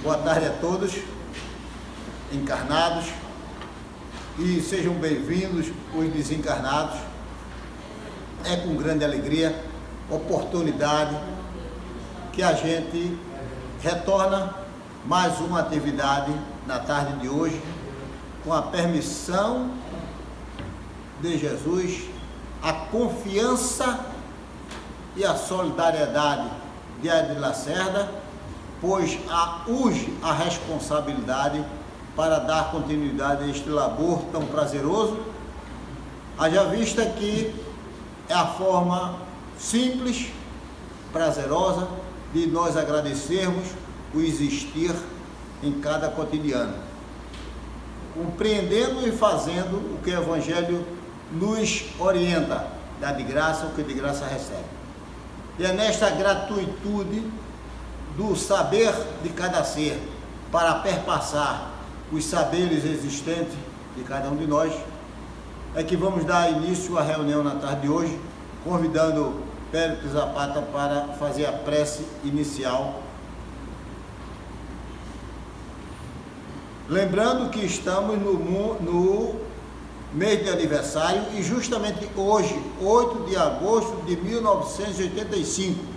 Boa tarde a todos, encarnados, e sejam bem-vindos os desencarnados. É com grande alegria, oportunidade, que a gente retorna mais uma atividade na tarde de hoje, com a permissão de Jesus, a confiança e a solidariedade de Adir Lacerda, pois urge a responsabilidade para dar continuidade a este labor tão prazeroso, haja vista que é a forma simples, prazerosa, de nós agradecermos o existir em cada cotidiano, compreendendo e fazendo o que o Evangelho nos orienta, dá de graça o que de graça recebe. E é nesta gratuitude do saber de cada ser, para perpassar os saberes existentes de cada um de nós, é que vamos dar início à reunião na tarde de hoje, convidando Péricles Zapata para fazer a prece inicial. Lembrando que estamos no mês de aniversário e justamente hoje, 8 de agosto de 1985,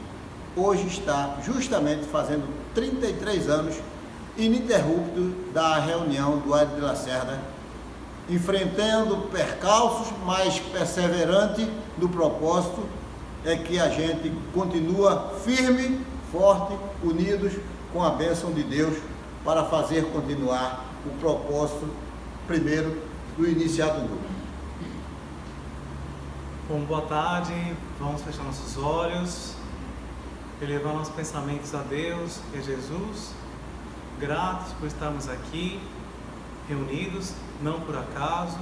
hoje está justamente fazendo 33 anos ininterrupto da reunião do Adir Lacerda, enfrentando percalços, mas perseverante do propósito, é que a gente continua firme, forte, unidos com a bênção de Deus para fazer continuar o propósito primeiro do iniciado grupo. Bom, boa tarde, vamos fechar nossos olhos, elevar nossos pensamentos a Deus e a Jesus, gratos por estarmos aqui, reunidos, não por acaso,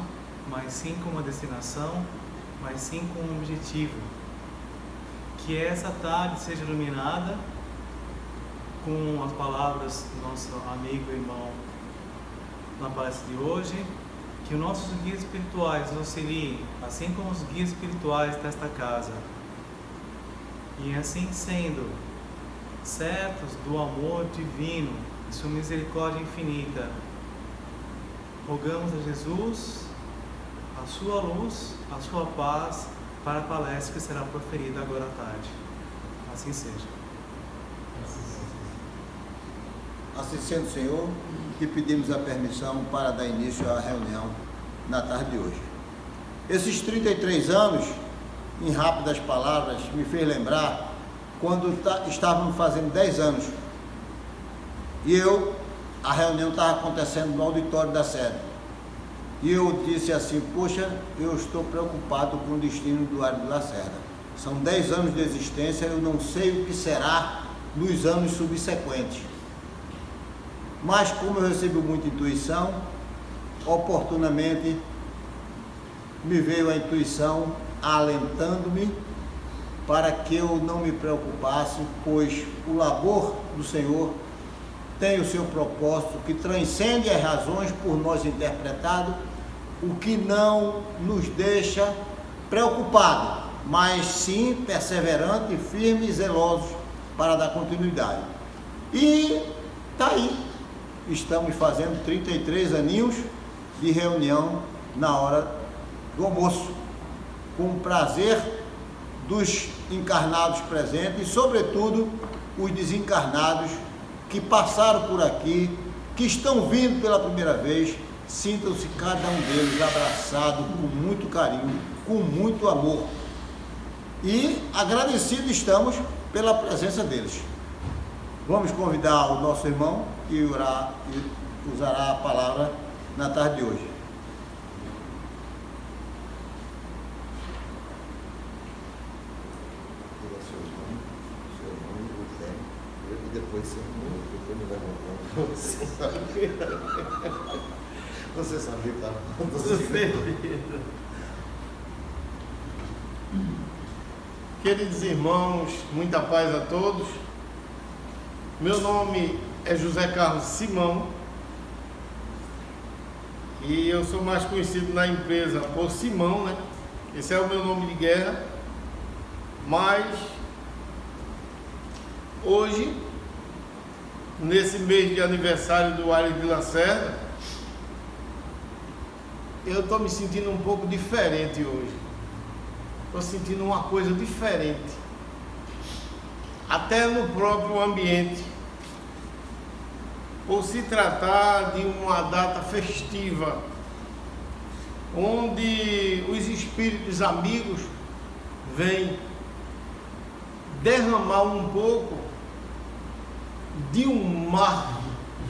mas sim com uma destinação, mas sim com um objetivo. Que essa tarde seja iluminada com as palavras do nosso amigo e irmão na palestra de hoje, que os nossos guias espirituais nos auxiliem, assim como os guias espirituais desta casa. E assim sendo, certos do amor divino, de sua misericórdia infinita, rogamos a Jesus a sua luz, a sua paz, para a palestra que será proferida agora à tarde. Assim seja. Assim sendo, Senhor, que pedimos a permissão para dar início à reunião na tarde de hoje. Esses 33 anos, em rápidas palavras, me fez lembrar quando estávamos fazendo 10 anos e a reunião estava acontecendo no auditório da sede. E eu disse assim: poxa, eu estou preocupado com o destino do Adir Lacerda. São 10 anos de existência, eu não sei o que será nos anos subsequentes. Mas como eu recebi muita intuição, oportunamente me veio a intuição alentando-me para que eu não me preocupasse, pois o labor do Senhor tem o seu propósito que transcende as razões por nós interpretado, o que não nos deixa preocupados, mas sim perseverantes, firmes e zelosos para dar continuidade. E está aí, estamos fazendo 33 aninhos de reunião na hora do almoço, com o prazer dos encarnados presentes e, sobretudo, os desencarnados que passaram por aqui, que estão vindo pela primeira vez. Sintam-se cada um deles abraçado com muito carinho, com muito amor, e agradecidos estamos pela presença deles. Vamos convidar o nosso irmão que usará a palavra na tarde de hoje. Depois me leva. Você sabia que estava. Queridos irmãos, muita paz a todos. Meu nome é José Carlos Simão e eu sou mais conhecido na empresa por Simão, né? Esse é o meu nome de guerra, mas hoje nesse mês de aniversário do Aires de Lacerda, eu estou me sentindo um pouco diferente hoje. Estou sentindo uma coisa diferente. Até no próprio ambiente. Por se tratar de uma data festiva, onde os espíritos amigos vêm derramar um pouco de um mar,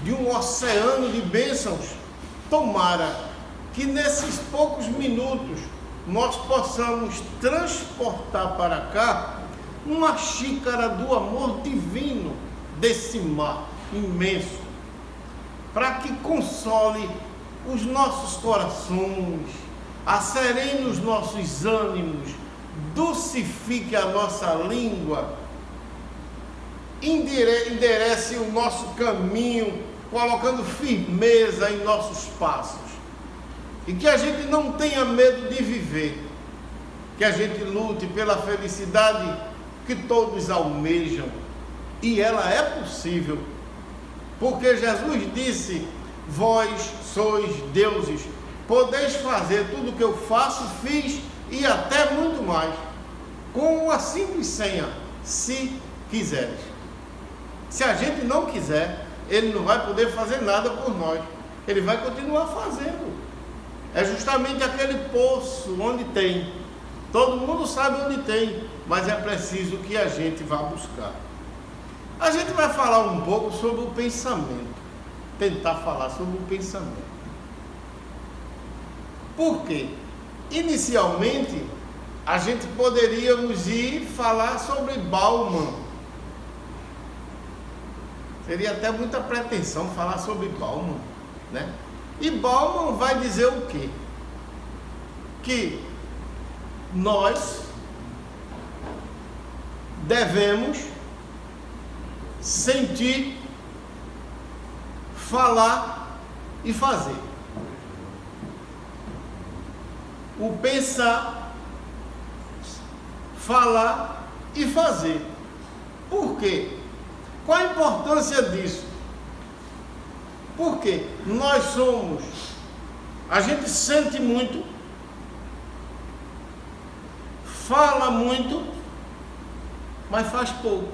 de um oceano de bênçãos. Tomara que nesses poucos minutos nós possamos transportar para cá uma xícara do amor divino desse mar imenso, para que console os nossos corações, acerene os nossos ânimos, dulcifique a nossa língua, enderece o nosso caminho, colocando firmeza em nossos passos. E que a gente não tenha medo de viver, que a gente lute pela felicidade que todos almejam, e ela é possível, porque Jesus disse: vós sois deuses, podeis fazer tudo o que eu faço, fiz e até muito mais, com uma simples senha, se quiseres. Se a gente não quiser, ele não vai poder fazer nada por nós, ele vai continuar fazendo. É justamente aquele poço onde tem, todo mundo sabe onde tem, mas é preciso que a gente vá buscar. A gente vai falar um pouco sobre o pensamento, tentar falar sobre o pensamento. Por quê? Inicialmente, a gente poderíamos ir falar sobre Bauman. Seria até muita pretensão falar sobre Bauman, né? E Bauman vai dizer o quê? Que nós devemos sentir, falar e fazer. O pensar, falar e fazer. Por quê? Qual a importância disso? Porque nós somos, a gente sente muito, fala muito, mas faz pouco.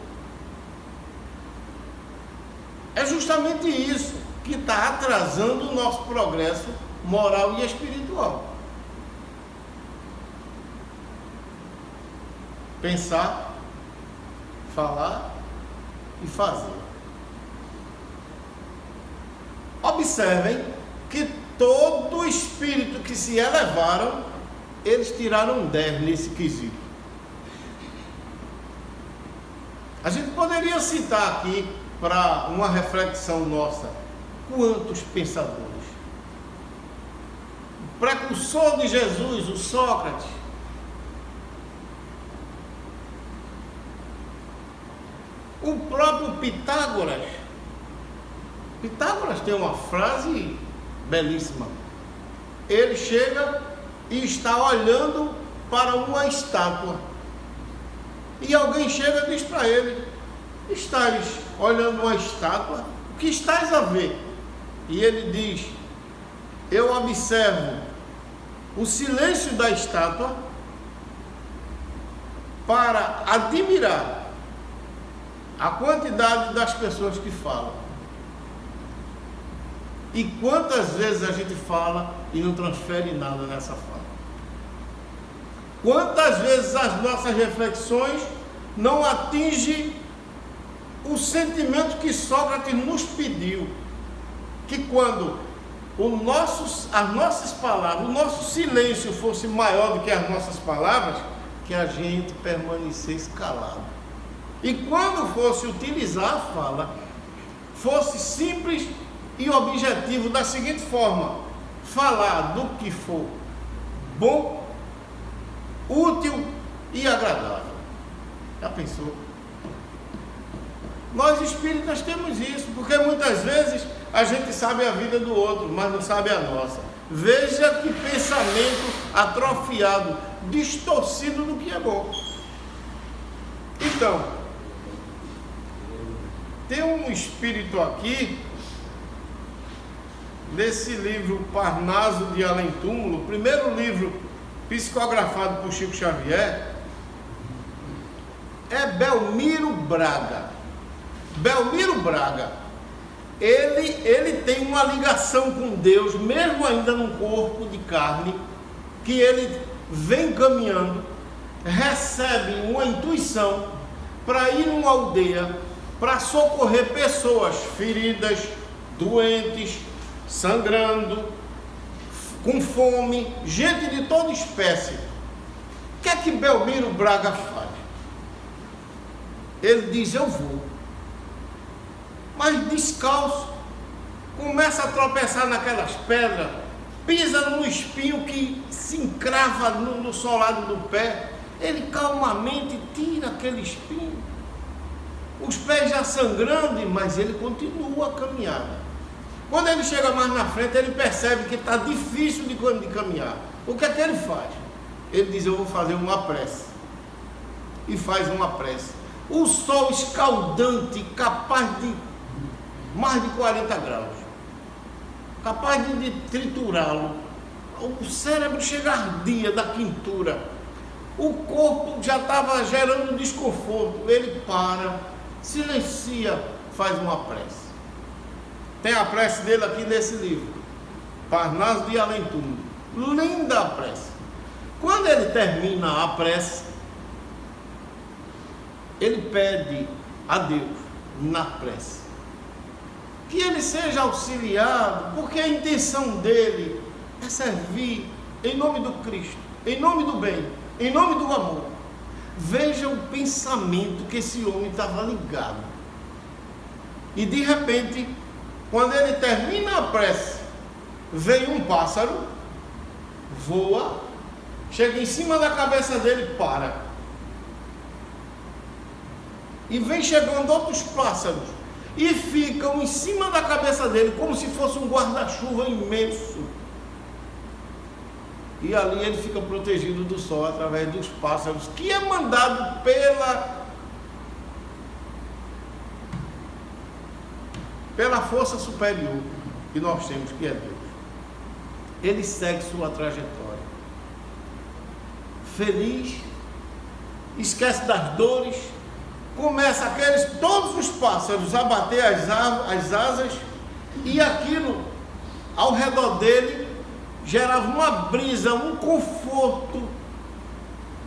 É justamente isso que está atrasando o nosso progresso moral e espiritual. Pensar, falar e fazer. Observem que todo espírito que se elevaram, eles tiraram 10 nesse quesito. A gente poderia citar aqui, para uma reflexão nossa, quantos pensadores. O precursor de Jesus, o Sócrates. O próprio Pitágoras. Pitágoras tem uma frase belíssima. Ele chega e está olhando para uma estátua. E alguém chega e diz para ele: estás olhando uma estátua? O que estás a ver? E ele diz: eu observo o silêncio da estátua para admirar a quantidade das pessoas que falam. E quantas vezes a gente fala e não transfere nada nessa fala? Quantas vezes as nossas reflexões não atingem o sentimento que Sócrates nos pediu? Que quando as nossas palavras, o nosso silêncio fosse maior do que as nossas palavras, que a gente permanecesse calado. E quando fosse utilizar a fala, fosse simples e objetivo da seguinte forma: falar do que for bom, útil e agradável. Já pensou? Nós espíritas temos isso, porque muitas vezes a gente sabe a vida do outro, mas não sabe a nossa. Veja que pensamento atrofiado, distorcido do que é bom. Então, tem um espírito aqui, nesse livro Parnaso de Além Túmulo, primeiro livro psicografado por Chico Xavier, é Belmiro Braga. Belmiro Braga, ele tem uma ligação com Deus, mesmo ainda num corpo de carne, que ele vem caminhando, recebe uma intuição para ir numa aldeia, para socorrer pessoas feridas, doentes, sangrando, com fome, gente de toda espécie. O que é que Belmiro Braga faz? Ele diz: eu vou, mas descalço, começa a tropeçar naquelas pedras, pisa no espinho que se encrava no solado do pé, ele calmamente tira aquele espinho, os pés já sangrando, mas ele continua a caminhada. Quando ele chega mais na frente, ele percebe que está difícil de caminhar. O que é que ele faz? Ele diz: eu vou fazer uma prece. E faz uma prece. O sol escaldante, capaz de mais de 40 graus, capaz de triturá-lo. O cérebro chega a ardia da quintura. O corpo já estava gerando desconforto. Ele para, silencia, faz uma prece. Tem a prece dele aqui nesse livro, Parnaso de Além Túmulo. Linda a prece. Quando ele termina a prece, ele pede a Deus, na prece, que ele seja auxiliado, porque a intenção dele é servir em nome do Cristo, em nome do bem, em nome do amor. Veja o pensamento que esse homem estava ligado. E de repente, quando ele termina a prece, vem um pássaro, voa, chega em cima da cabeça dele, para. E vem chegando outros pássaros e ficam em cima da cabeça dele, como se fosse um guarda-chuva imenso. E ali ele fica protegido do sol através dos pássaros, que é mandado pela força superior que nós temos, que é Deus. Ele segue sua trajetória feliz, esquece das dores, começa todos os pássaros a bater as asas, e aquilo ao redor dele gerava uma brisa, um conforto.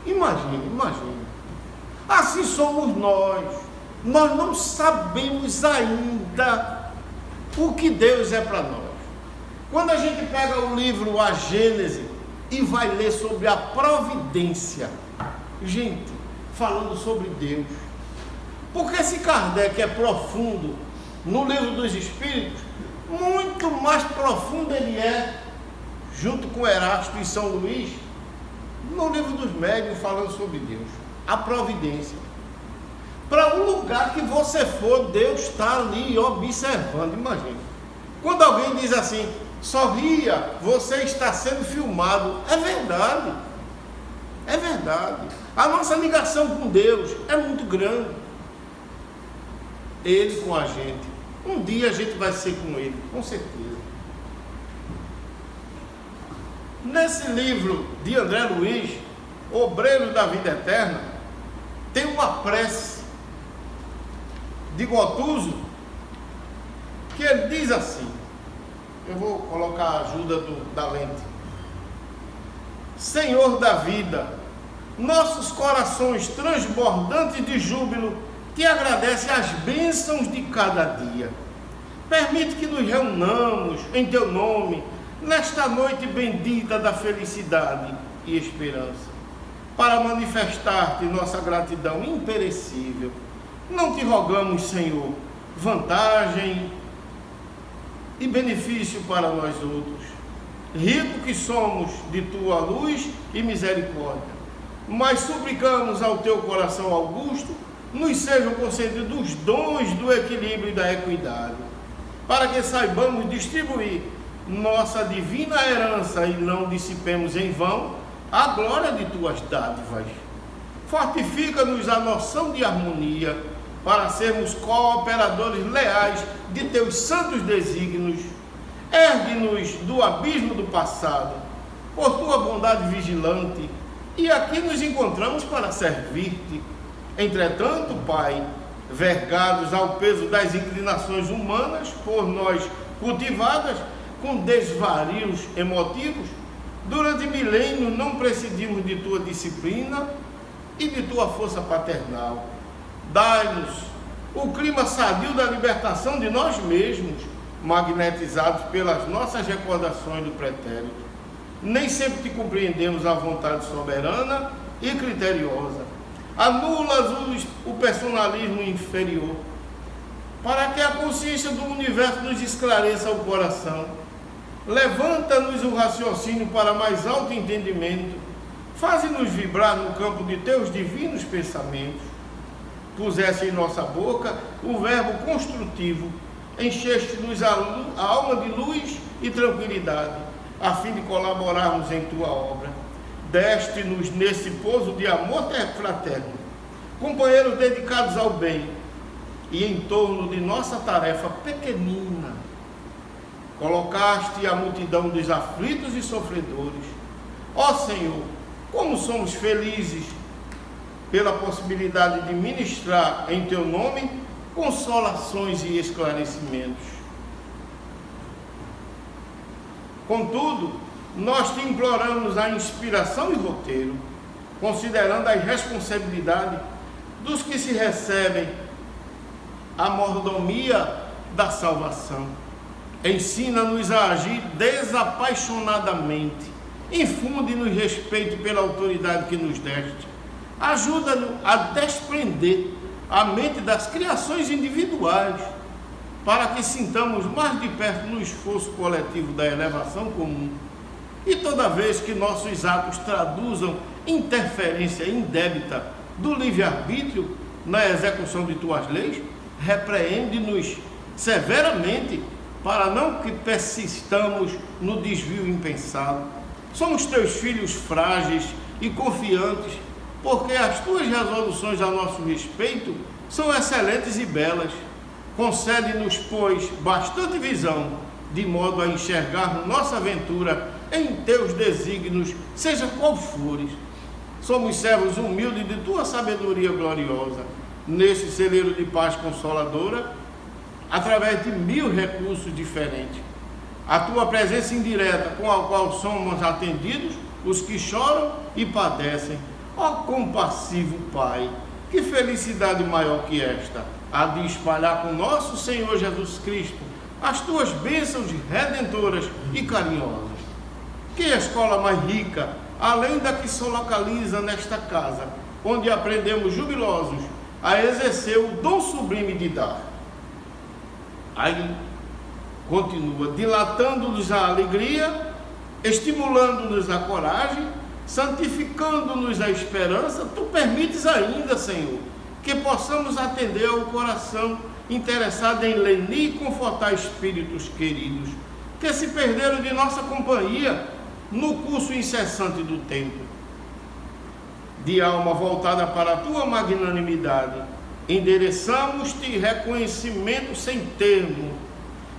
Imagine. Assim somos nós. Nós não sabemos ainda o que Deus é para nós. Quando a gente pega o livro A Gênese e vai ler sobre a providência, gente, falando sobre Deus, porque se Kardec é profundo no livro dos Espíritos, muito mais profundo ele é, junto com Erasto e São Luís, no livro dos Médiuns, falando sobre Deus, a providência. Para um lugar que você for, Deus está ali observando. Imagina, quando alguém diz assim: sorria, você está sendo filmado. É verdade, é verdade. A nossa ligação com Deus é muito grande. Ele com a gente. Um dia a gente vai ser com Ele, com certeza. Nesse livro de André Luiz, Obreiro da Vida Eterna, tem uma prece de Gotuso, que ele diz assim, eu vou colocar a ajuda da lente: Senhor da vida, nossos corações transbordantes de júbilo te agradecem as bênçãos de cada dia. Permite que nos reunamos em teu nome nesta noite bendita da felicidade e esperança, para manifestar-te nossa gratidão imperecível. Não te rogamos, Senhor, vantagem e benefício para nós outros, rico que somos de tua luz e misericórdia, mas suplicamos ao teu coração augusto, nos sejam concedidos os dons do equilíbrio e da equidade, para que saibamos distribuir nossa divina herança e não dissipemos em vão a glória de tuas dádivas. Fortifica-nos a noção de harmonia para sermos cooperadores leais de teus santos desígnios. Ergue-nos do abismo do passado, por tua bondade vigilante, e aqui nos encontramos para servir-te. Entretanto, Pai, vergados ao peso das inclinações humanas, por nós cultivadas com desvarios emotivos, durante milênios não prescindimos de tua disciplina e de tua força paternal. Dai-nos o clima sadio da libertação de nós mesmos, magnetizados pelas nossas recordações do pretérito. Nem sempre te compreendemos a vontade soberana e criteriosa. Anulas o personalismo inferior, para que a consciência do universo nos esclareça o coração. Levanta-nos o raciocínio para mais alto entendimento. Faze-nos vibrar no campo de teus divinos pensamentos. Pusesse em nossa boca o verbo construtivo. Encheste-nos a alma de luz e tranquilidade, a fim de colaborarmos em tua obra. Deste-nos nesse pouso de amor fraterno, companheiros dedicados ao bem, e em torno de nossa tarefa pequenina, colocaste a multidão dos aflitos e sofredores. Ó Senhor, como somos felizes pela possibilidade de ministrar em teu nome consolações e esclarecimentos. Contudo, nós te imploramos a inspiração e roteiro, considerando a responsabilidade dos que se recebem a mordomia da salvação. Ensina-nos a agir desapaixonadamente, infunde-nos respeito pela autoridade que nos deste, ajuda-nos a desprender a mente das criações individuais, para que sintamos mais de perto no esforço coletivo da elevação comum. E toda vez que nossos atos traduzam interferência indébita do livre-arbítrio na execução de tuas leis, repreende-nos severamente, para não que persistamos no desvio impensado. Somos teus filhos frágeis e confiantes, porque as tuas resoluções a nosso respeito são excelentes e belas. Concede-nos, pois, bastante visão, de modo a enxergarmos nossa aventura em teus desígnios, seja qual fores. Somos servos humildes de tua sabedoria gloriosa, nesse celeiro de paz consoladora, através de 1000 recursos diferentes. A tua presença indireta, com a qual somos atendidos, os que choram e padecem. Ó compassivo Pai, que felicidade maior que esta, a de espalhar com nosso Senhor Jesus Cristo as tuas bênçãos redentoras e carinhosas. Que escola mais rica, além da que se localiza nesta casa, onde aprendemos jubilosos a exercer o dom sublime de dar. Aí continua, dilatando-nos a alegria, estimulando-nos a coragem, santificando-nos a esperança. Tu permites ainda, Senhor, que possamos atender ao coração interessado em lenir e confortar espíritos queridos que se perderam de nossa companhia no curso incessante do tempo. De alma voltada para a tua magnanimidade, endereçamos-te reconhecimento sem termo.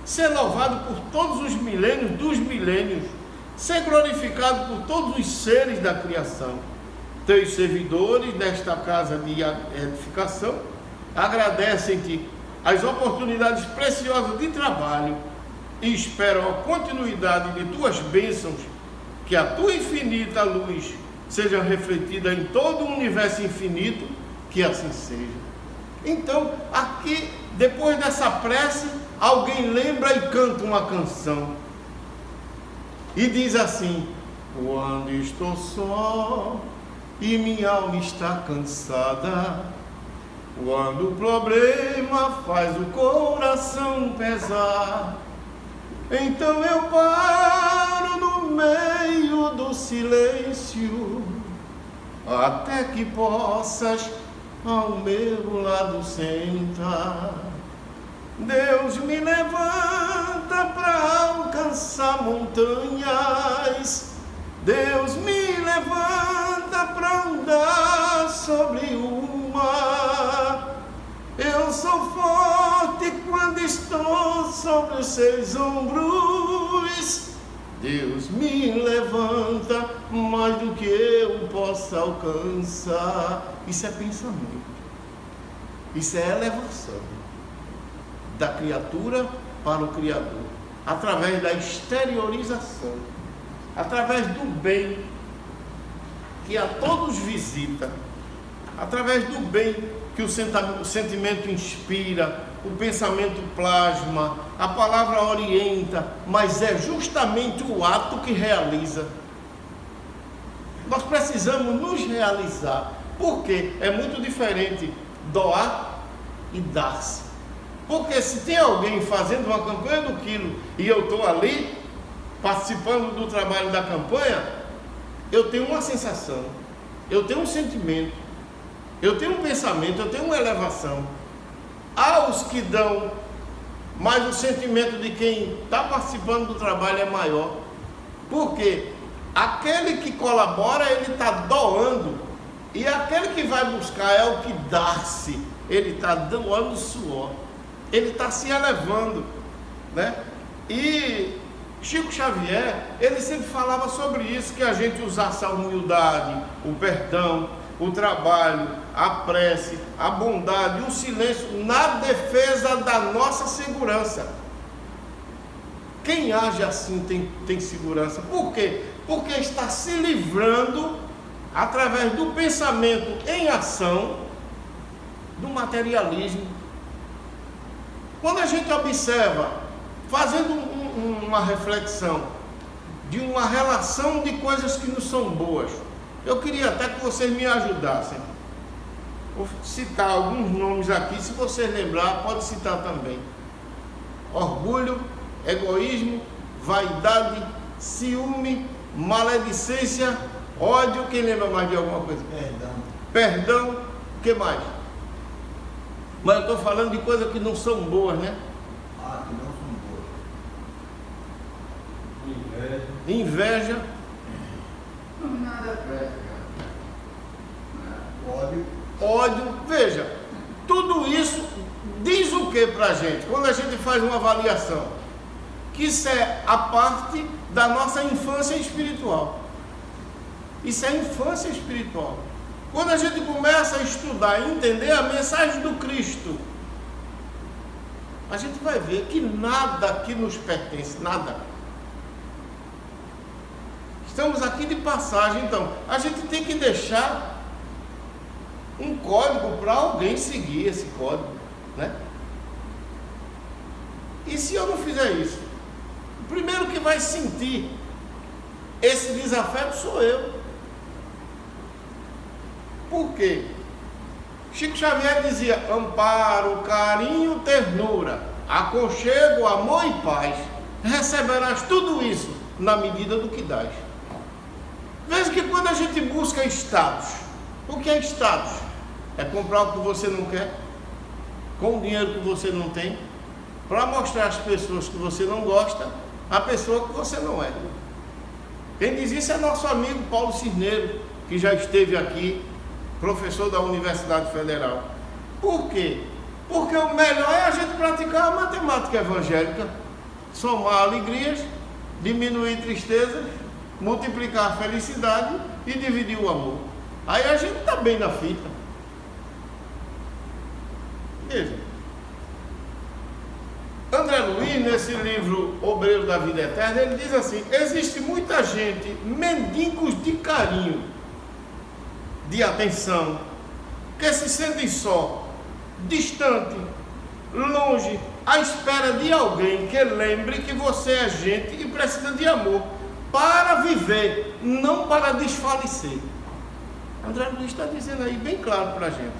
Ser louvado por todos os milênios dos milênios, ser glorificado por todos os seres da criação. Teus servidores desta casa de edificação agradecem-te as oportunidades preciosas de trabalho e esperam a continuidade de tuas bênçãos, que a tua infinita luz seja refletida em todo o universo infinito, que assim seja. Então, aqui, depois dessa prece, alguém lembra e canta uma canção e diz assim: quando estou só e minha alma está cansada, quando o problema faz o coração pesar, então eu paro no meio do silêncio, até que possas ao meu lado sentar. Deus me levanta para alcançar montanhas, Deus me levanta para andar sobre o mar. Eu sou forte quando estou sobre os seus ombros. Deus me levanta mais do que eu possa alcançar. Isso é pensamento. Isso é elevação da criatura para o Criador, através da exteriorização, através do bem que a todos visita, através do bem que o sentimento inspira, o pensamento plasma, a palavra orienta, mas é justamente o ato que realiza. Nós precisamos nos realizar, porque é muito diferente doar e dar-se. Porque se tem alguém fazendo uma campanha do quilo e eu estou ali participando do trabalho da campanha, eu tenho uma sensação, eu tenho um sentimento, eu tenho um pensamento, eu tenho uma elevação. Há os que dão, mas o sentimento de quem está participando do trabalho é maior. Porque aquele que colabora, ele está doando, e aquele que vai buscar é o que dá-se. Ele está doando suor, ele está se elevando, né? E Chico Xavier, ele sempre falava sobre isso, que a gente usasse a humildade, o perdão, o trabalho, a prece, a bondade e o silêncio na defesa da nossa segurança. Quem age assim tem segurança. Por quê? Porque está se livrando, através do pensamento em ação, do materialismo. Quando a gente observa, fazendo uma reflexão de uma relação de coisas que não são boas, eu queria até que vocês me ajudassem. Vou citar alguns nomes aqui, se vocês lembrar, pode citar também. Orgulho, egoísmo, vaidade, ciúme, maledicência, ódio. Quem lembra mais de alguma coisa? Perdão, o que mais? Mas eu estou falando de coisas que não são boas, né? Que não são boas. Inveja. Nada presta, cara. Ódio. Veja, tudo isso diz o que para a gente? Quando a gente faz uma avaliação, que isso é a parte da nossa infância espiritual. Isso é infância espiritual. Quando a gente começa a estudar e entender a mensagem do Cristo, a gente vai ver que nada aqui nos pertence, nada. Estamos aqui de passagem, então a gente tem que deixar um código para alguém seguir esse código, né? E se eu não fizer isso, o primeiro que vai sentir esse desafeto sou eu. Por quê? Chico Xavier dizia: amparo, carinho, ternura, aconchego, amor e paz, receberás tudo isso na medida do que dás. Veja que quando a gente busca status, o que é status? É comprar o que você não quer, com o dinheiro que você não tem, para mostrar às pessoas que você não gosta, a pessoa que você não é. Quem diz isso é nosso amigo Paulo Cisneiro, que já esteve aqui, professor da Universidade Federal. Por quê? Porque o melhor é a gente praticar a matemática evangélica, somar alegrias, diminuir tristezas, multiplicar a felicidade e dividir o amor. Aí a gente está bem na fita. Veja, André Luiz, nesse livro Obreiro da Vida Eterna, ele diz assim: existe muita gente, mendigos de carinho, de atenção, que se sentem só, distante, longe, à espera de alguém que lembre que você é gente e precisa de amor para viver, não para desfalecer. André Luiz está dizendo aí bem claro para a gente.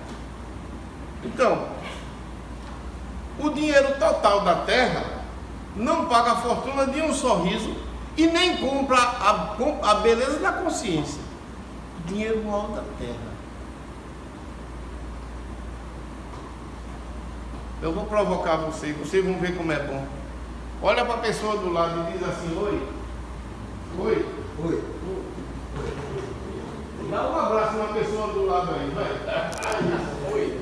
Então, o dinheiro total da terra não paga a fortuna de um sorriso e nem compra a beleza da consciência. Dinheiro mal da terra. Eu vou provocar vocês vão ver como é bom. Olha para a pessoa do lado e diz assim: oi. Oi. Oi. Dá um abraço na pessoa do lado aí, vai. Oi.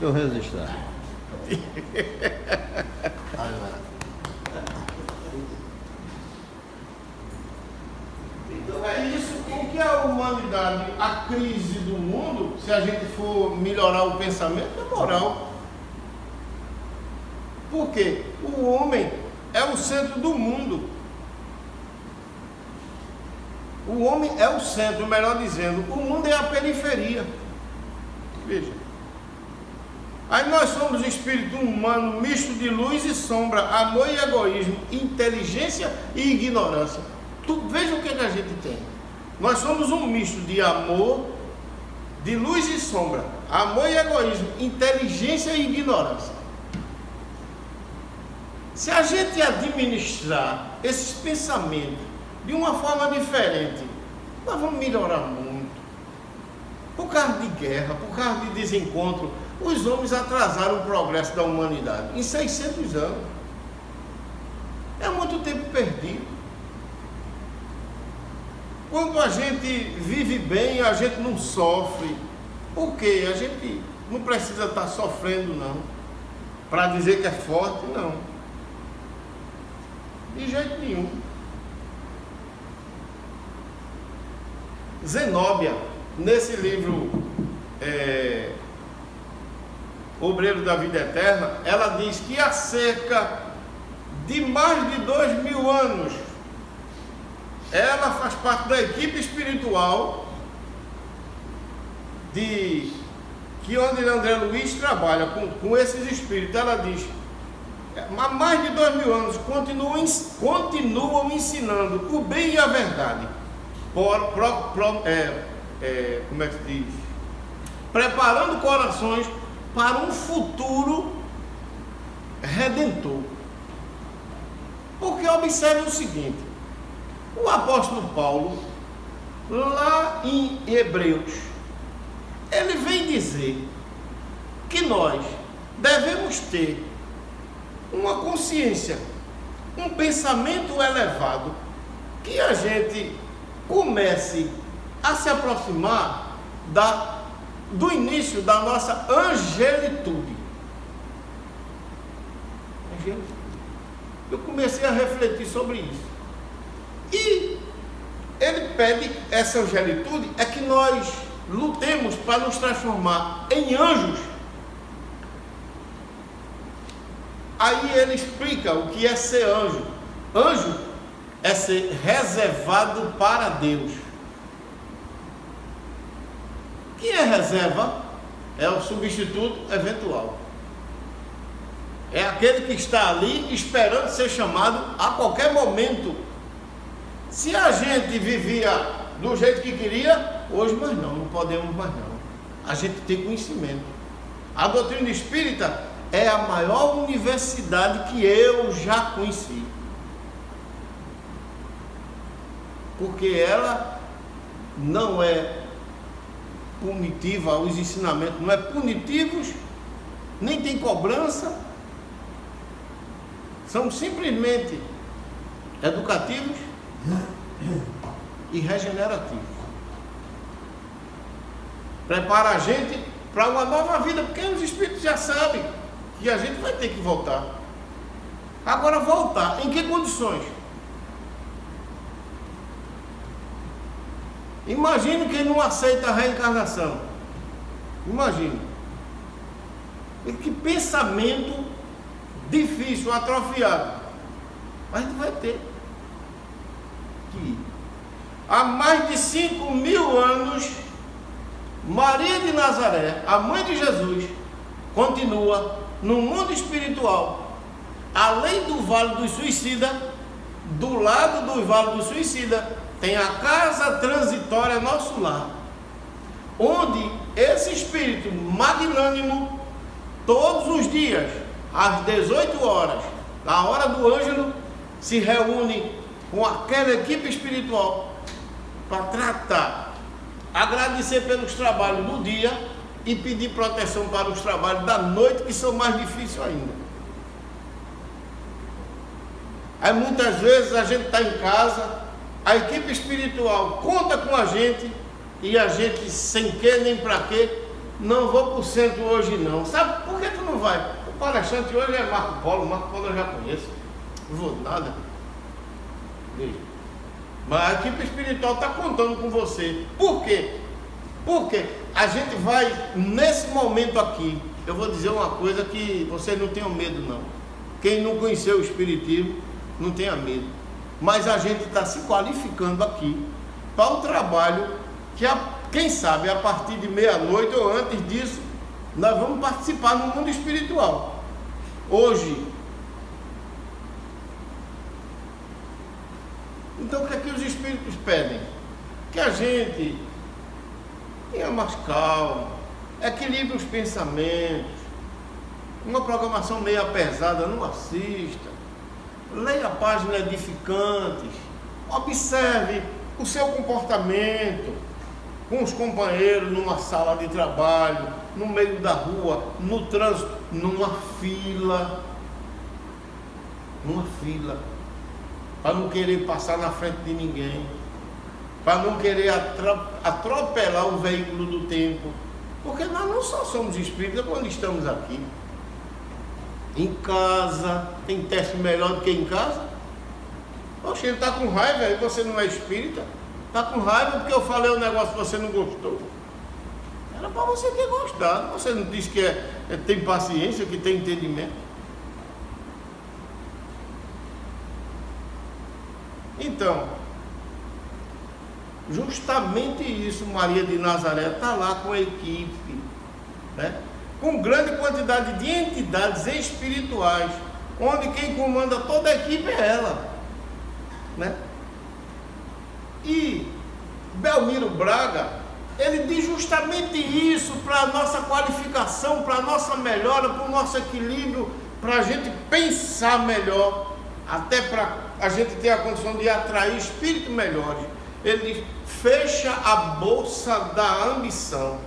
eu registrar. Então é isso. O que é a humanidade, a crise do mundo, se a gente for melhorar o pensamento, é moral. Por quê? O homem é o centro do mundo. O homem é o centro, melhor dizendo, o mundo é a periferia. Veja. Aí nós somos espírito humano misto de luz e sombra, amor e egoísmo, inteligência e ignorância. Veja o que a gente tem. Nós somos um misto de amor, de luz e sombra, amor e egoísmo, inteligência e ignorância. Se a gente administrar esses pensamentos de uma forma diferente, nós vamos melhorar muito. Por causa de guerra, por causa de desencontro, os homens atrasaram o progresso da humanidade em 600 anos. É muito tempo perdido. Quando a gente vive bem, a gente não sofre. Por quê? A gente não precisa estar sofrendo, não, para dizer que é forte, não. De jeito nenhum. Zenóbia, nesse livro Obreiro da Vida Eterna, ela diz que há cerca de mais de 2000 anos, ela faz parte da equipe espiritual que onde André Luiz trabalha com esses espíritos. Ela diz, há mais de 2000 anos continuam ensinando o bem e a verdade, como é que se diz? Preparando corações para um futuro redentor. Porque observe o seguinte, o apóstolo Paulo, lá em Hebreus, ele vem dizer que nós devemos ter uma consciência, um pensamento elevado, que a gente comece a se aproximar do início da nossa angelitude. Eu comecei a refletir sobre isso. E ele pede essa angelitude, é que nós lutemos para nos transformar em anjos. Aí ele explica o que é ser anjo. Anjo é ser reservado para Deus. O que é reserva? É o substituto eventual. É aquele que está ali esperando ser chamado a qualquer momento. Se a gente vivia do jeito que queria, hoje não podemos mais não. A gente tem conhecimento. A doutrina espírita é a maior universidade que eu já conheci. Porque ela não é punitiva, os ensinamentos não é punitivos, nem tem cobrança, são simplesmente educativos e regenerativos. Prepara a gente para uma nova vida, porque os espíritos já sabem que a gente vai ter que voltar. Agora voltar, em que condições? Imagine quem não aceita a reencarnação. Imagine. E que pensamento difícil, atrofiado. Mas a gente vai ter que ir. Há mais de 5.000 anos, Maria de Nazaré, a mãe de Jesus, continua no mundo espiritual, além do Vale do Suicida. Do lado do Vale do Suicida tem a casa transitória Nosso Lar, onde esse espírito magnânimo, todos os dias, às 18 horas, na hora do ângelo, se reúne com aquela equipe espiritual para tratar, agradecer pelos trabalhos do dia e pedir proteção para os trabalhos da noite, que são mais difíceis ainda. Aí muitas vezes a gente está em casa, a equipe espiritual conta com a gente e a gente, sem que nem para quê, não vou para o centro hoje não. Sabe por que tu não vai? O palestrante hoje é Marco Polo eu já conheço. Não vou nada. Veja. Mas a equipe espiritual está contando com você. Por quê? Porque a gente vai, nesse momento aqui, eu vou dizer uma coisa que vocês não tenham medo não. Quem não conheceu o Espiritismo, não tenha medo. Mas a gente está se qualificando aqui para um trabalho que, quem sabe, a partir de meia-noite ou antes disso, nós vamos participar no mundo espiritual. Hoje. Então, o que é que os Espíritos pedem? Que a gente tenha mais calma, equilibre os pensamentos, uma programação meio pesada, não assista, leia páginas edificantes, observe o seu comportamento com os companheiros numa sala de trabalho, no meio da rua, no trânsito, numa fila, para não querer passar na frente de ninguém, para não querer atropelar o veículo do tempo, porque nós não só somos espíritas quando estamos aqui. Em casa, tem teste melhor do que em casa? Poxa, ele está com raiva e você não é espírita? Está com raiva porque eu falei um negócio que você não gostou? Era para você ter gostado. Você não disse que tem paciência, que tem entendimento? Então, justamente isso, Maria de Nazaré está lá com a equipe, né? Com grande quantidade de entidades espirituais, onde quem comanda toda a equipe é ela, né? E Belmiro Braga, ele diz justamente isso para a nossa qualificação, para a nossa melhora, para o nosso equilíbrio, para a gente pensar melhor, até para a gente ter a condição de atrair espíritos melhores. Ele diz: fecha a bolsa da ambição,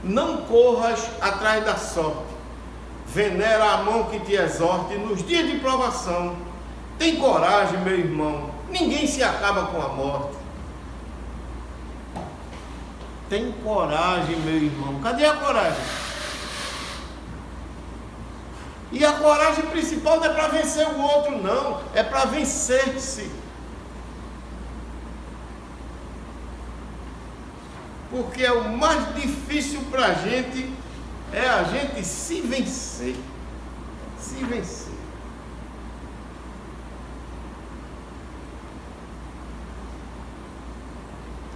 não corras atrás da sorte, venera a mão que te exorte nos dias de provação. Tem coragem, meu irmão, ninguém se acaba com a morte. Tem coragem, meu irmão. Cadê a coragem? E a coragem principal não é para vencer o outro, não. É para vencer-se. Porque é o mais difícil para a gente, é a gente se vencer. Se vencer.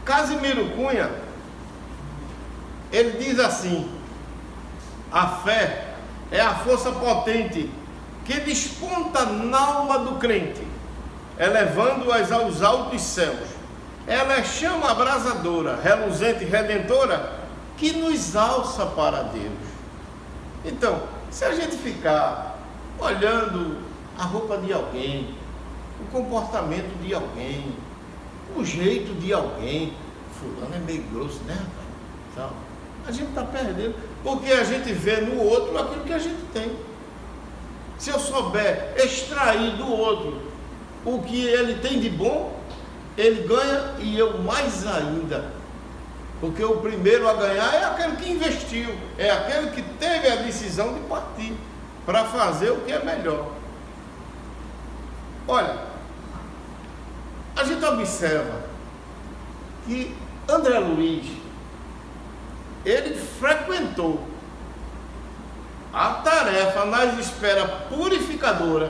Casimiro Cunha, ele diz assim: a fé é a força potente que desponta na alma do crente, elevando-as aos altos céus. Ela é chama abrasadora, reluzente e redentora, que nos alça para Deus. Então, se a gente ficar olhando a roupa de alguém, o comportamento de alguém, o jeito de alguém, fulano é meio grosso, né, rapaz? A gente está perdendo, porque a gente vê no outro aquilo que a gente tem. Se eu souber extrair do outro o que ele tem de bom, ele ganha e eu mais ainda. Porque o primeiro a ganhar é aquele que investiu, é aquele que teve a decisão de partir para fazer o que é melhor. Olha, a gente observa que André Luiz, ele frequentou a tarefa nas esferas purificadoras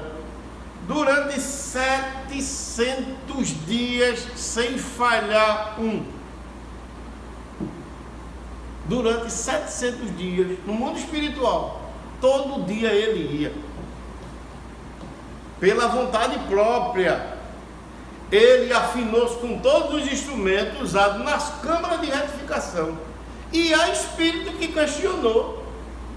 durante 700 dias sem falhar um. Durante 700 dias, no mundo espiritual, todo dia ele ia. Pela vontade própria, ele afinou-se com todos os instrumentos usados nas câmaras de retificação. E há espírito que questionou: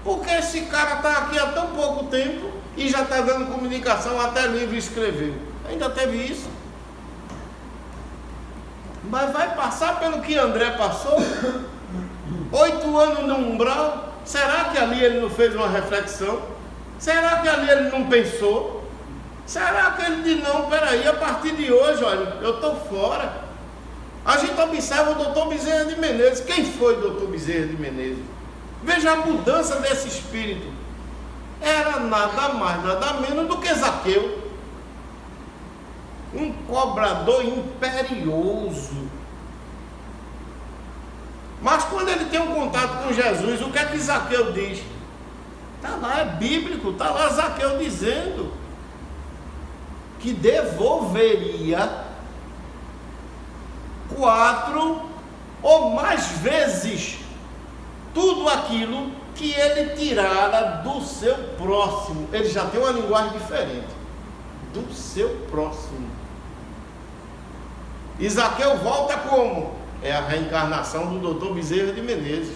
por que esse cara está aqui há tão pouco tempo e já está dando comunicação, até livro escreveu? Ainda teve isso? Mas vai passar pelo que André passou? 8 anos no umbral. Será que ali ele não fez uma reflexão? Será que ali ele não pensou? Será que ele disse: não, peraí, a partir de hoje, olha, eu estou fora? A gente observa o doutor Bezerra de Menezes. Quem foi o doutor Bezerra de Menezes? Veja a mudança desse espírito. Era nada mais, nada menos do que Zaqueu. Um cobrador imperioso. Mas quando ele tem um contato com Jesus, o que é que Zaqueu diz? Está lá, é bíblico, está lá Zaqueu dizendo que devolveria 4 ou mais vezes tudo aquilo que ele tirara do seu próximo. Ele já tem uma linguagem diferente. Do seu próximo. E Zaqueu volta como? É a reencarnação do Dr. Bezerra de Menezes.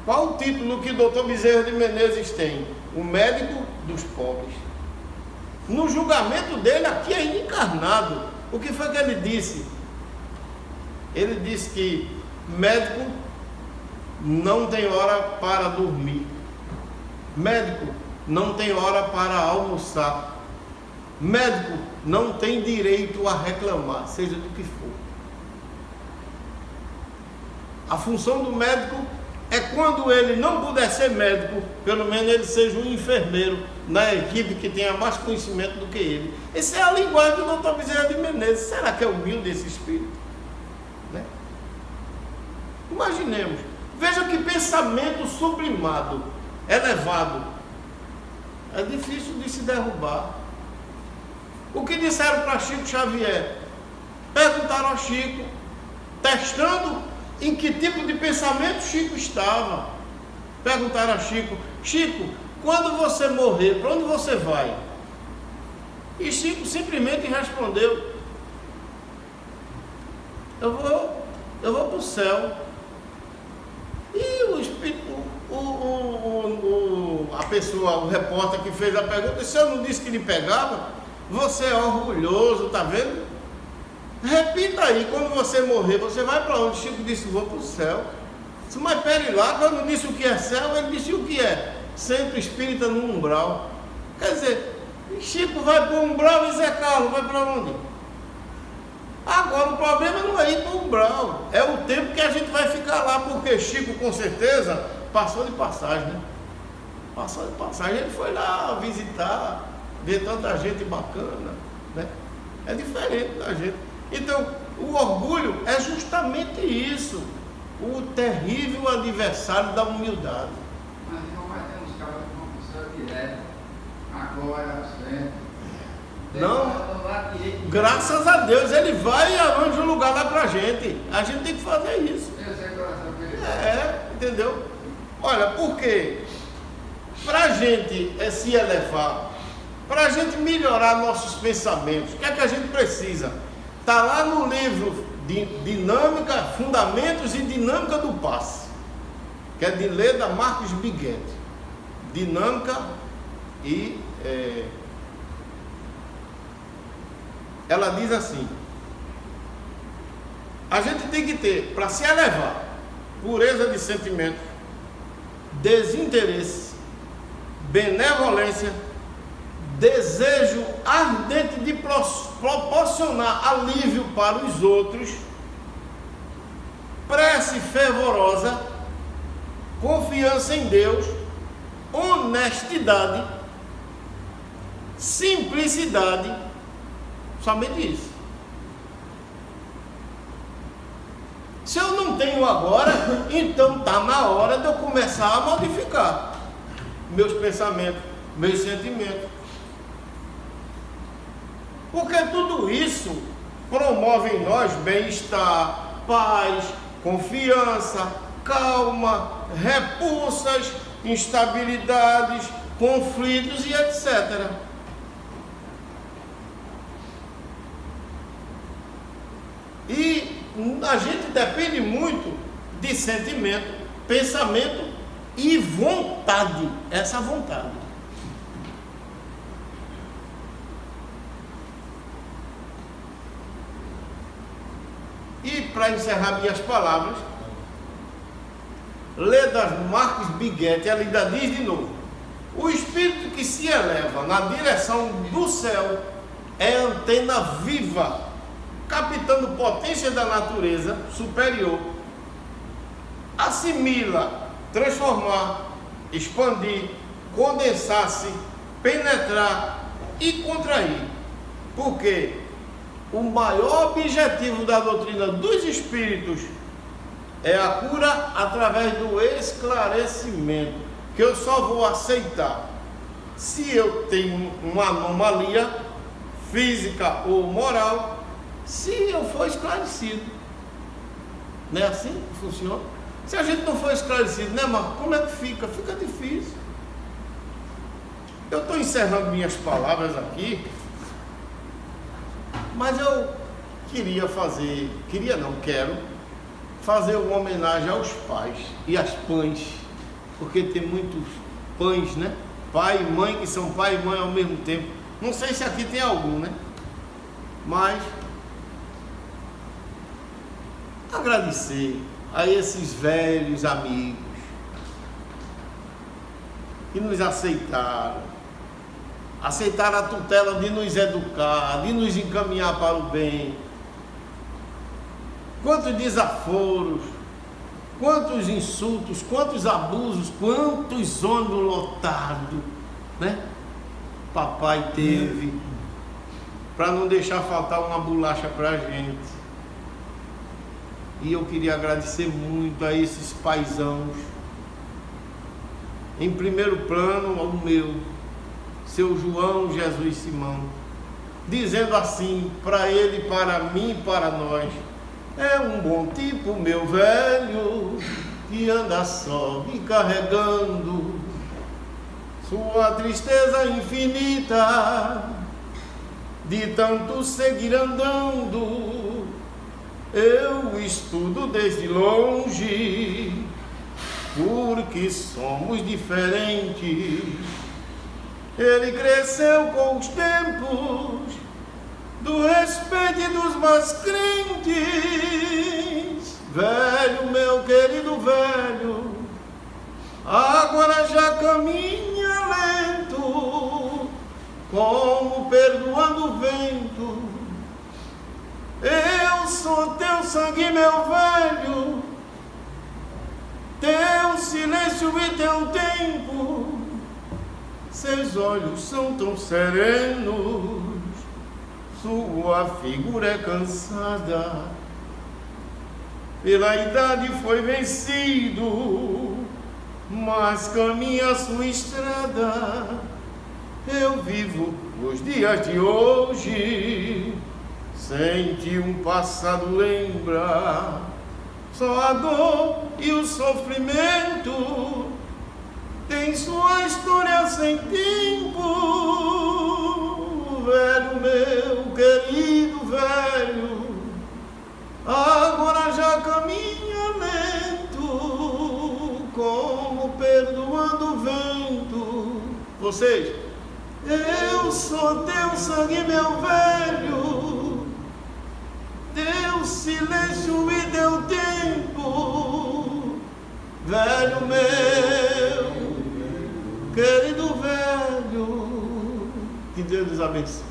Qual o título que o Dr. Bezerra de Menezes tem? O médico dos pobres. No julgamento dele, aqui ainda encarnado, o que foi que ele disse? Ele disse que médico não tem hora para dormir. Médico não tem hora para almoçar. Médico não tem direito a reclamar, seja do que for. A função do médico é, quando ele não puder ser médico, pelo menos ele seja um enfermeiro na equipe que tenha mais conhecimento do que ele. Essa é a linguagem do Dr. Bezerra de Menezes. Será que é humilde esse espírito? Né? Imaginemos. Veja que pensamento sublimado, elevado. É difícil de se derrubar. O que disseram para Chico Xavier? Perguntaram a Chico, testando em que tipo de pensamento Chico estava. Perguntaram a Chico: Chico, quando você morrer, para onde você vai? E Chico simplesmente respondeu: eu vou para o céu. E o espírito, a pessoa, o repórter que fez a pergunta, se eu não disse que lhe pegava? Você é orgulhoso, tá vendo? Repita aí, quando você morrer, você vai para onde? Chico disse: vou para o céu. Disse: mas pere lá, quando disse o que é céu, ele disse o que é? Centro espírita no umbral. Quer dizer, Chico vai para o umbral e Zé Carlos vai para onde? Agora o problema não é ir para o umbral, é o tempo que a gente vai ficar lá, porque Chico com certeza passou de passagem, né? Passou de passagem, ele foi lá visitar, ver tanta gente bacana, né? É diferente da gente. Então, o orgulho é justamente isso, o terrível adversário da humildade. Mas não vai ter uns caras que vão para o céu direto, agora, certo? Não, graças a Deus, ele vai e arranja um lugar lá pra gente. A gente tem que fazer isso. Entendeu? Olha, porque pra gente se elevar, pra gente melhorar nossos pensamentos, o que é que a gente precisa? Está lá no livro de Dinâmica, Fundamentos e Dinâmica do Passe, que é de Leda Marques Biguete. Dinâmica e... ela diz assim: a gente tem que ter, para se elevar, pureza de sentimento, desinteresse, benevolência, desejo ardente de proporcionar alívio para os outros, prece fervorosa, confiança em Deus, honestidade, simplicidade. Somente isso. Se eu não tenho agora, então está na hora de eu começar a modificar meus pensamentos, meus sentimentos. Porque tudo isso promove em nós bem-estar, paz, confiança, calma, repulsas, instabilidades, conflitos e etc. E a gente depende muito de sentimento, pensamento e vontade. Essa vontade. E para encerrar minhas palavras, Leda Marques Biguete, ela ainda diz de novo: o espírito que se eleva na direção do céu é antena viva, captando potência da natureza superior assimila, transformar, expandir, condensar-se, penetrar e contrair. Porque o maior objetivo da doutrina dos espíritos é a cura através do esclarecimento, que eu só vou aceitar se eu tenho uma anomalia física ou moral, se eu for esclarecido. Não é assim que funciona? Se a gente não for esclarecido, né, Marco? Como é que fica? Fica difícil. Eu estou encerrando minhas palavras aqui, mas eu quero fazer uma homenagem aos pais e às pães, porque tem muitos pães, né? Pai e mãe que são pai e mãe ao mesmo tempo. Não sei se aqui tem algum, né? Mas agradecer a esses velhos amigos que nos aceitaram a tutela de nos educar, de nos encaminhar para o bem. Quantos desaforos, quantos insultos, quantos abusos, quantos ônibus lotados, né? Papai teve para não deixar faltar uma bolacha para a gente. E eu queria agradecer muito a esses paizãos. Em primeiro plano, ao meu, seu João Jesus Simão, dizendo assim, para ele, para mim, para nós: é um bom tipo, meu velho, que anda só me carregando sua tristeza infinita, de tanto seguir andando. Eu estudo desde longe, porque somos diferentes. Ele cresceu com os tempos do respeito e dos mais crentes. Velho, meu querido velho, agora já caminha lento, como perdoando o vento. Eu sou teu sangue, meu velho, teu silêncio e teu tempo. Seus olhos são tão serenos, sua figura é cansada, pela idade foi vencido, mas caminha a sua estrada. Eu vivo os dias de hoje, sem ti um passado lembra, só a dor e o sofrimento tem sua história sem tempo. Velho, meu querido velho, agora já caminha lento, como perdoando o vento. Vocês: eu sou teu sangue, meu velho, teu silêncio e teu tempo. Velho, meu querido velho, que Deus nos abençoe.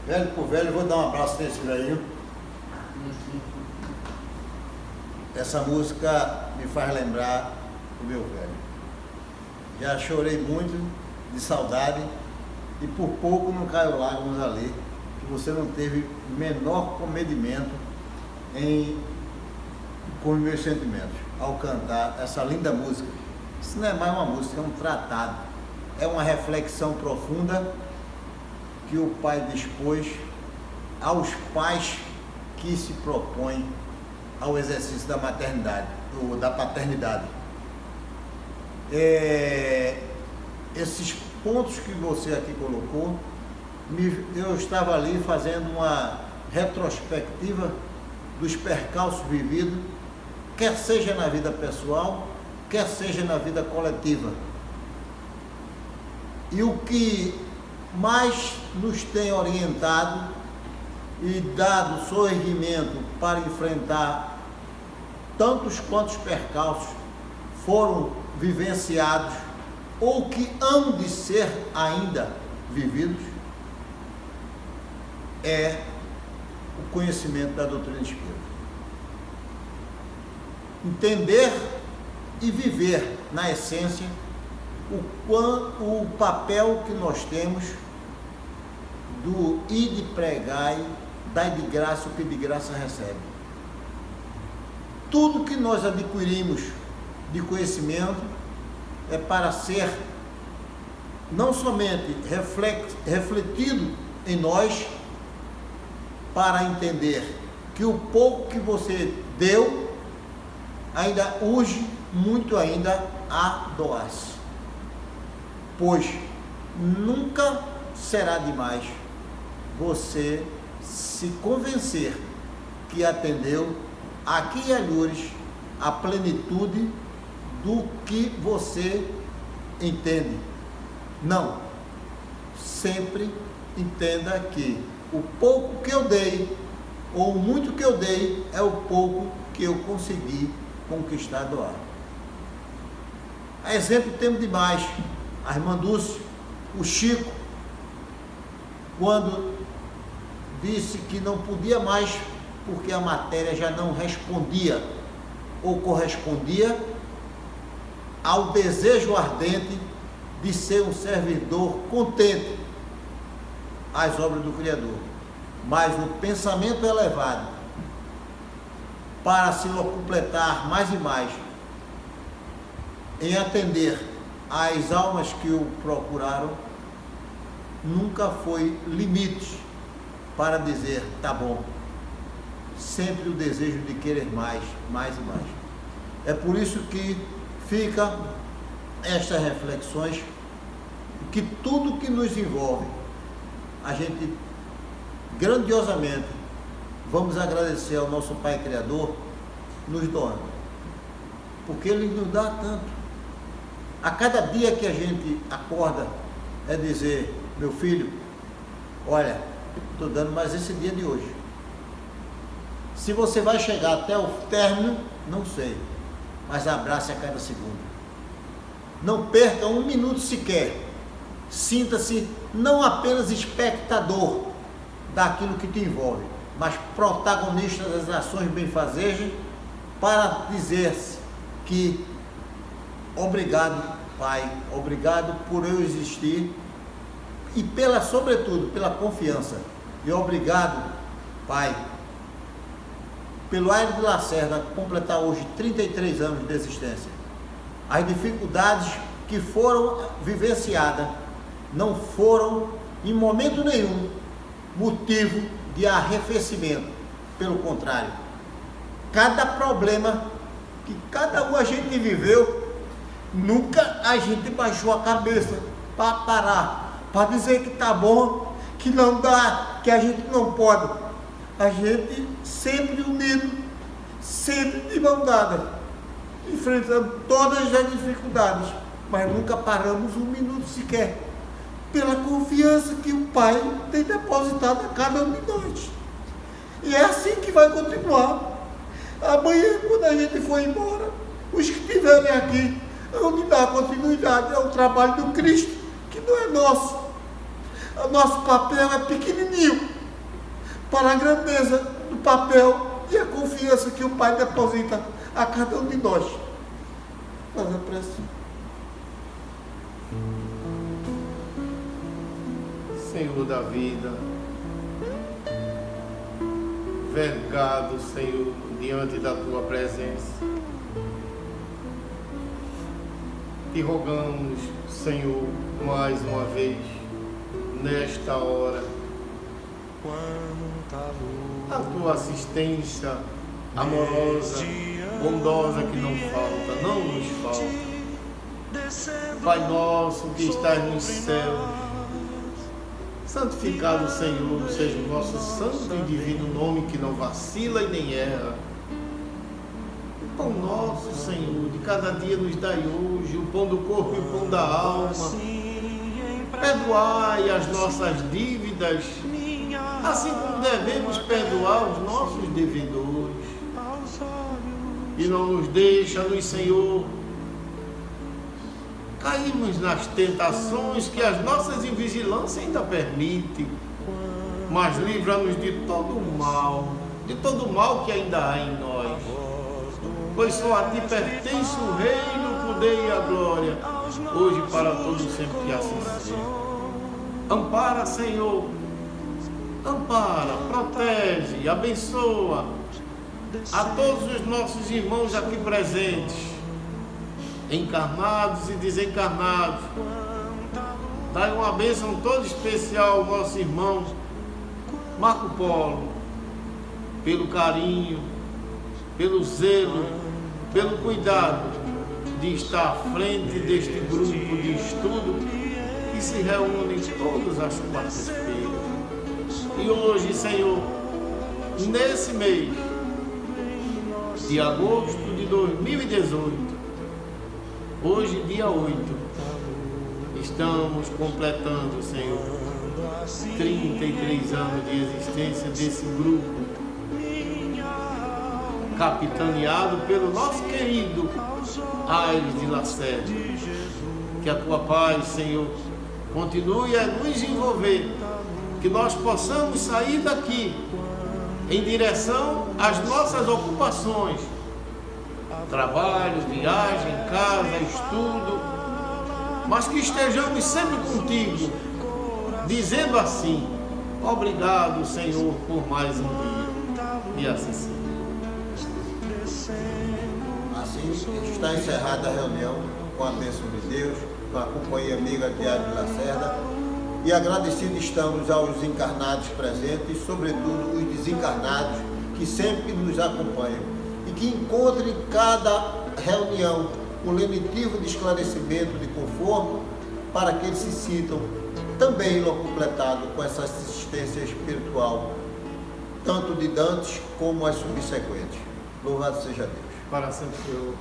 Velho por velho, eu vou dar um abraço nesse velhinho. Essa música me faz lembrar o meu velho. Já chorei muito de saudade e por pouco não caiu lágrimas ali, que você não teve menor comedimento com os meus sentimentos ao cantar essa linda música. Isso não é mais uma música, é um tratado, é uma reflexão profunda que o Pai dispôs aos pais que se propõem ao exercício da maternidade, ou da paternidade. Esses pontos que você aqui colocou, eu estava ali fazendo uma retrospectiva dos percalços vividos, quer seja na vida pessoal, quer seja na vida coletiva. E o que mais nos tem orientado e dado sorrimento para enfrentar tantos quantos percalços foram vivenciados ou que hão de ser ainda vividos, é o conhecimento da doutrina espírita. Entender e viver, na essência, o papel que nós temos do ide pregai, dai de graça o que de graça recebe. Tudo que nós adquirimos de conhecimento é para ser não somente refletido em nós, para entender que o pouco que você deu ainda urge muito ainda a doar-se, pois nunca será demais você se convencer que atendeu aqui e alhures a plenitude do que você entende. Não, sempre entenda que o pouco que eu dei ou o muito que eu dei é o pouco que eu consegui conquistar, doar. A exemplo temos demais a irmã Dulce, o Chico, quando disse que não podia mais porque a matéria já não respondia ou correspondia ao desejo ardente de ser um servidor contente às obras do Criador, mas o pensamento elevado para se completar mais e mais em atender às almas que o procuraram, nunca foi limite para dizer, tá bom. Sempre o desejo de querer mais, mais e mais. É por isso que fica estas reflexões, que tudo que nos envolve, a gente grandiosamente vamos agradecer ao nosso Pai Criador nos doando, porque Ele nos dá tanto. A cada dia que a gente acorda é dizer, meu filho, olha, estou dando mais esse dia de hoje. Se você vai chegar até o término, não sei, mas abrace a cada segundo. Não perca um minuto sequer. Sinta-se não apenas espectador daquilo que te envolve, mas protagonista das ações benfazejas, para dizer-se que obrigado, Pai, obrigado por eu existir e sobretudo, pela confiança. E obrigado, Pai, pelo Aires de Lacerda completar hoje 33 anos de existência. As dificuldades que foram vivenciadas não foram, em momento nenhum, motivo de arrefecimento. Pelo contrário, cada problema que cada um a gente viveu, nunca a gente baixou a cabeça para parar, para dizer que tá bom, que não dá, que a gente não pode. A gente sempre unido, sempre de mão dada, enfrentando todas as dificuldades, mas nunca paramos um minuto sequer, pela confiança que o Pai tem depositado a cada um de nós. E é assim que vai continuar. Amanhã, quando a gente for embora, os que estiverem aqui vão dar continuidade ao trabalho do Cristo, que não é nosso. O nosso papel é pequenininho para a grandeza do papel e a confiança que o Pai deposita a cada um de nós. Faz a prece. Senhor da vida, vergado, Senhor, diante da Tua presença, te rogamos, Senhor, mais uma vez, nesta hora, a Tua assistência amorosa, bondosa que não falta, não nos falta. Pai nosso que estás nos céus, santificado, Senhor, seja o vosso santo e divino nome, que não vacila e nem erra. O pão nosso, Senhor, de cada dia nos dai hoje, o pão do corpo e o pão da alma. Perdoai as nossas dívidas, assim como devemos perdoar os nossos devedores. E não nos deixa, Senhor, caímos nas tentações que as nossas invigilâncias ainda permitem. mas livra-nos de todo o mal que ainda há em nós. Pois só a Ti pertence o reino, o poder e a glória, hoje e para todos sempre, que assim seja. Ampara, Senhor, ampara, protege, abençoa a todos os nossos irmãos aqui presentes, encarnados e desencarnados. Dai uma bênção toda especial ao nosso irmão Marco Polo, pelo carinho, pelo zelo, pelo cuidado de estar à frente deste grupo de estudo que se reúne todas as quartas-feiras. E hoje, Senhor, nesse mês de agosto de 2018, hoje, dia 8, estamos completando, Senhor, 33 anos de existência desse grupo, capitaneado pelo nosso querido Aires de Lacerda. Que a Tua paz, Senhor, continue a nos envolver, que nós possamos sair daqui em direção às nossas ocupações, trabalho, viagem, casa, estudo, mas que estejamos sempre contigo, dizendo assim: obrigado, Senhor, por mais um dia. E assim seja. Assim está encerrada a reunião com a bênção de Deus, com a companhia amiga de Aires de Lacerda, e agradecidos estamos aos encarnados presentes e sobretudo os desencarnados que sempre nos acompanham e que encontrem em cada reunião um lenitivo de esclarecimento, de conforto, para que eles se sintam também completados com essa assistência espiritual, tanto de dantes como as subsequentes. Louvado seja Deus. Para sempre, Senhor.